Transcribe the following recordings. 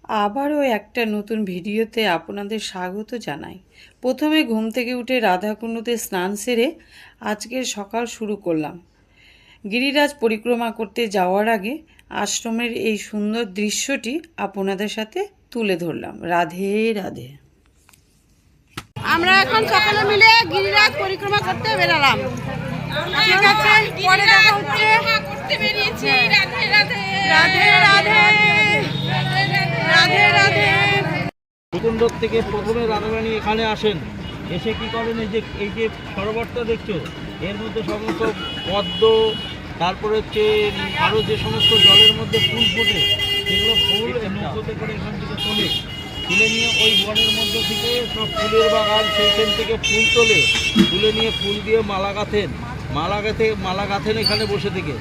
আবারও একটা নতুন ভিডিওতে আপনাদের স্বাগত জানাই। প্রথমে ঘুম থেকে উঠে রাধাকুণ্ডতে স্নান সেরে আজকের সকাল শুরু করলাম। গিরিরাজ পরিক্রমা করতে যাওয়ার আগে আশ্রমের এই সুন্দর দৃশ্যটি আপনাদের সাথে তুলে ধরলাম। রাধে রাধে। আমরা এখন সকালে মিলে গিরিরাজ পরিক্রমা করতে বেরালাম। ঠিক আছে, পরে দেখা হচ্ছে। করতে বেরিয়েছি। রাধে রাধে রাধে রাধে রাধে রাধে। ভূখণ্ড থেকে প্রথমে রাধারানী এখানে আসেন, এসে কি করেন, এই যে সরোবরটা দেখছো, এর মধ্যে সমস্ত পদ্ম, তারপরে হচ্ছে আরও যে সমস্ত জলের মধ্যে ফুল ফোটে, সেগুলো ফুল নৌকোতে করে এখান থেকে তুলে নিয়ে ওই বনের মধ্যে থেকে সব ফুলের বাগান, সেইখান থেকে ফুল তুলে নিয়ে ফুল দিয়ে মালা গাঁথেন এখানে বসে থেকে।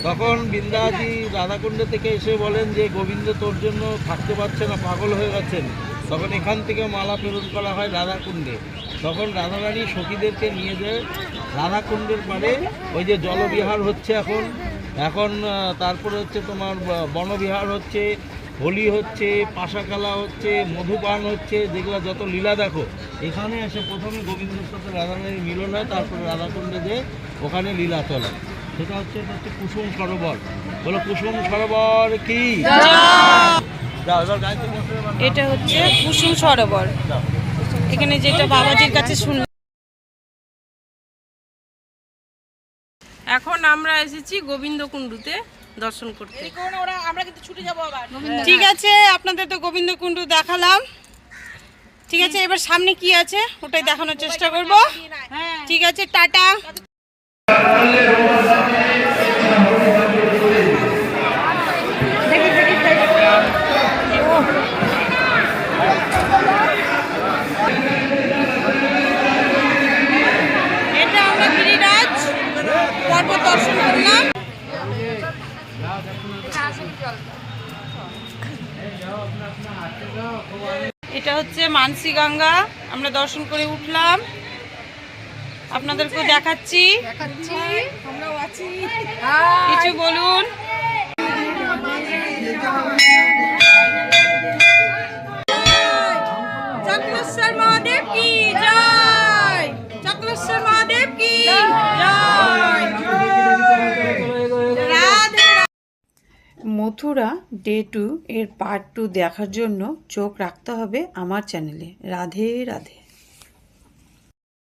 তখন বৃন্দাজি রাধাকুণ্ড থেকে এসে বলেন যে গোবিন্দ তোর জন্য থাকতে পারছে না, পাগল হয়ে গেছেন। তখন এখান থেকে মালা প্রেরণ করা হয় রাধাকুণ্ডে। তখন রাধারানী সখীদেরকে নিয়ে যায় রাধাকুণ্ডের পাড়ে, ওই যে জলবিহার হচ্ছে এখন তারপরে হচ্ছে তোমার বনবিহার হচ্ছে, হোলি হচ্ছে, পাশা খেলা হচ্ছে, মধুপান হচ্ছে, যেগুলো যত লীলা দেখো এখানে এসে প্রথমে গোবিন্দের সাথে রাধারানীর মিলন হয়, তারপরে রাধাকুণ্ডে যে ওখানে লীলা চলে। সেটা হচ্ছে কুসুম সরোবর। বলো কুসুম সরোবর কি? এটা হচ্ছে কুসুম সরোবর। এখানে যেটা বাবাজির কাছে শুনলাম। এখন আমরা এসেছি গোবিন্দকুণ্ডুতে দর্শন করতে। আমরা কিন্তু ছুটে যাবো আবার। ঠিক আছে, আপনাদের তো গোবিন্দকুণ্ডু দেখালাম। ঠিক আছে, এবার সামনে কি আছে ওটাই দেখানোর চেষ্টা করব। ঠিক আছে, টাটা। এটা আমরা গিরিরাজ পর্বত দর্শন করলাম। এটা হচ্ছে মানসী গঙ্গা, আমরা দর্শন করে উঠলাম, আপনাদেরকে দেখাচ্ছি। কিছু বলুন। চক্রেশ্বর মহাদেব কি জয়, চক্রেশ্বর মহাদেব কি জয়। মথুরা ডে 2 এর পার্ট 2 দেখার জন্য চোখ রাখতে হবে আমার চ্যানেলে। রাধে রাধে।